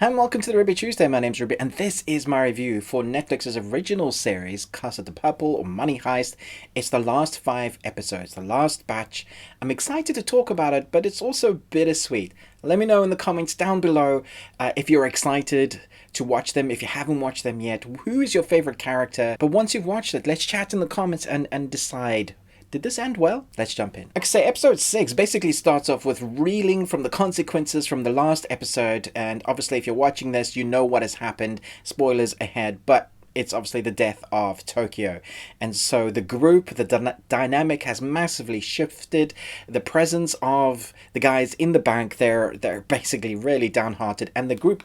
And welcome to the Ruby Tuesday. My name's Ruby, and this is my review for Netflix's original series, Casa de Papel or Money Heist. It's the last 5 episodes, the last batch. I'm excited to talk about it, but it's also bittersweet. Let me know in the comments down below if you're excited to watch them, if you haven't watched them yet. Who is your favorite character? But once you've watched it, let's chat in the comments and decide. Did this end well? Let's jump in. Like I say, episode 6 basically starts off with reeling from the consequences from the last episode, and obviously if you're watching this, you know what has happened. Spoilers ahead, but it's obviously the death of Tokyo. And so the group, the dynamic has massively shifted. The presence of the guys in the bank, they're basically really downhearted, and the group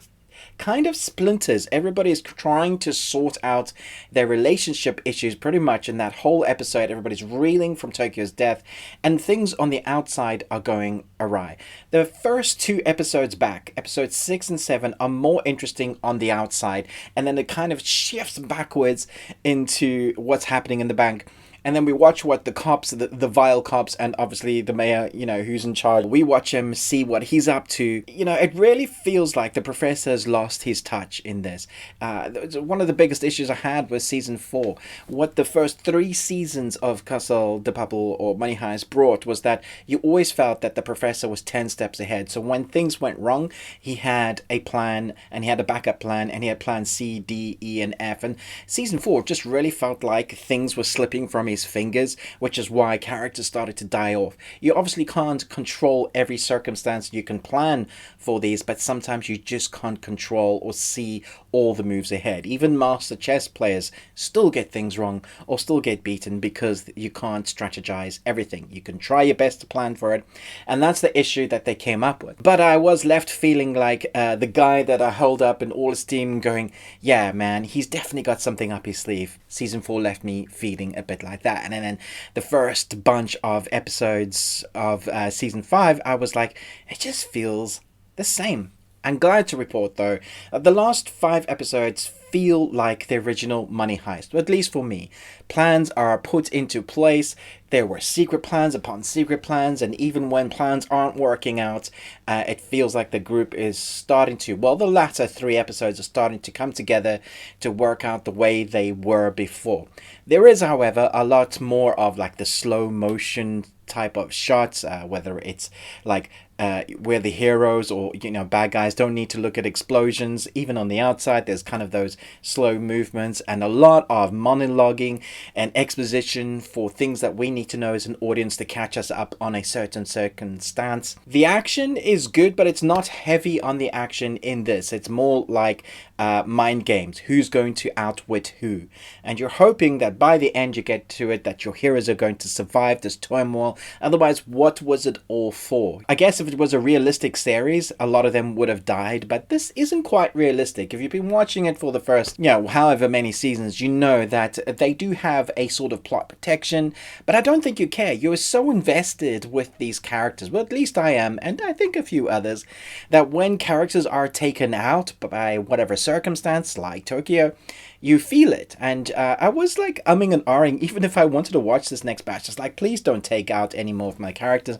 kind of splinters. Everybody is trying to sort out their relationship issues pretty much in that whole episode. Everybody's reeling from Tokyo's death, and things on the outside are going awry. The first 2 episodes back, episodes 6 and 7, are more interesting on the outside, and then it kind of shifts backwards into what's happening in the bank. And then we watch what the cops, the vile cops, and obviously the mayor, who's in charge. We watch him, see what he's up to. It really feels like the professor has lost his touch in this. One of the biggest issues I had was season 4. What the first 3 seasons of Casa de Papel or Money Heist brought was that you always felt that the professor was 10 steps ahead. So when things went wrong, he had a plan, and he had a backup plan, and he had plan C, D, E, and F. And season 4 just really felt like things were slipping from his fingers, which is why characters started to die off. You obviously can't control every circumstance. You can plan for these, but sometimes you just can't control or see all the moves ahead. Even master chess players still get things wrong or still get beaten because you can't strategize everything. You can try your best to plan for it, and that's the issue that they came up with. But I was left feeling like the guy that I held up in all esteem, going, yeah man, he's definitely got something up his sleeve. Season 4 left me feeling a bit like that. And then the first bunch of episodes of season 5, I was like, it just feels the same. I'm glad to report though, the last 5 episodes feel like the original Money Heist, at least for me. Plans are put into place. There were secret plans upon secret plans, and even when plans aren't working out, it feels like the group is starting to, well, the latter 3 episodes are starting to come together to work out the way they were before. There is, however, a lot more of like the slow motion type of shots, whether it's like where the heroes or bad guys don't need to look at explosions. Even on the outside, there's kind of those slow movements and a lot of monologuing and exposition for things that we need to know as an audience to catch us up on a certain circumstance. The action is good, but it's not heavy on the action in this. It's more like mind games. Who's going to outwit who? And you're hoping that by the end you get to it, that your heroes are going to survive this turmoil. Otherwise, what was it all for? I guess if it was a realistic series, a lot of them would have died, but this isn't quite realistic. If you've been watching it for the first, however many seasons, you know that they do have a sort of plot protection, but I don't think you care. You're so invested with these characters, well, at least I am, and I think a few others, that when characters are taken out by whatever circumstance, like Tokyo, you feel it. And I was like umming and ahhing, even if I wanted to watch this next batch, just like, please don't take out any more of my characters.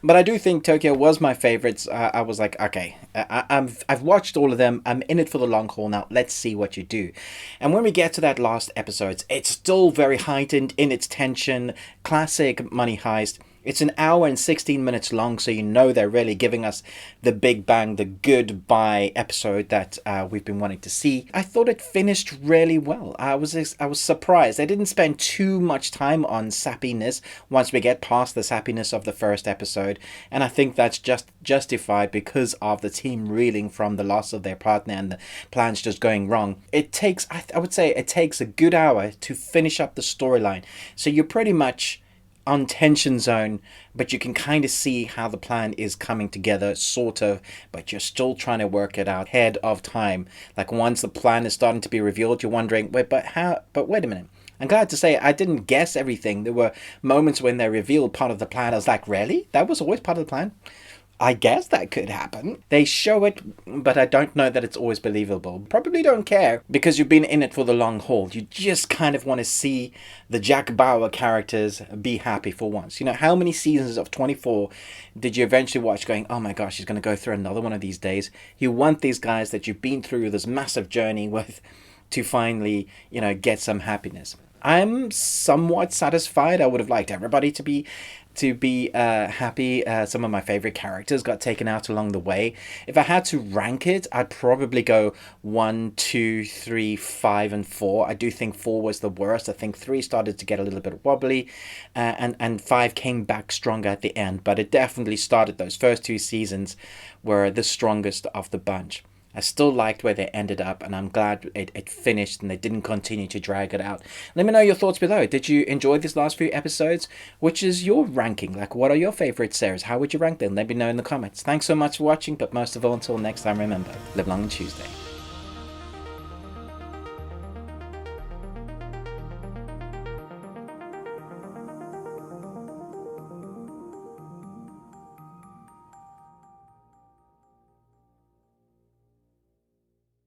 But I do think Tokyo was my favorites. I was like, okay, I've watched all of them. I'm in it for the long haul now. Let's see what you do. And when we get to that last episode, it's still very heightened in its tension. Classic Money Heist. It's an hour and 16 minutes long, so they're really giving us the big bang, the goodbye episode that we've been wanting to see. I thought it finished really well. I was surprised. I didn't spend too much time on sappiness once we get past the sappiness of the first episode, and I think that's just justified because of the team reeling from the loss of their partner and the plans just going wrong. It takes, I would say, it takes a good hour to finish up the storyline, so you're pretty much on tension zone, but you can kind of see how the plan is coming together, sort of, but you're still trying to work it out ahead of time. Like once the plan is starting to be revealed, you're wondering, wait a minute. I'm glad to say I didn't guess everything. There were moments when they revealed part of the plan. I was like, really? That was always part of the plan? I guess that could happen. They show it, but I don't know that it's always believable. Probably don't care because you've been in it for the long haul. You just kind of want to see the Jack Bauer characters be happy for once. You know, how many seasons of 24 did you eventually watch going, oh my gosh, he's going to go through another one of these days? You want these guys that you've been through this massive journey with to finally, you know, get some happiness. I'm somewhat satisfied. I would have liked everybody to be happy. Some of my favorite characters got taken out along the way. If I had to rank it, I'd probably go 1, 2, 3, 5, and 4. I do think 4 was the worst. I think 3 started to get a little bit wobbly, and 5 came back stronger at the end. But it definitely started. Those first 2 seasons were the strongest of the bunch. I still liked where they ended up, and I'm glad it finished and they didn't continue to drag it out. Let me know your thoughts below. Did you enjoy these last few episodes? Which is your ranking? Like, what are your favorite series? How would you rank them? Let me know in the comments. Thanks so much for watching, but most of all, until next time, remember, live long and Tuesday.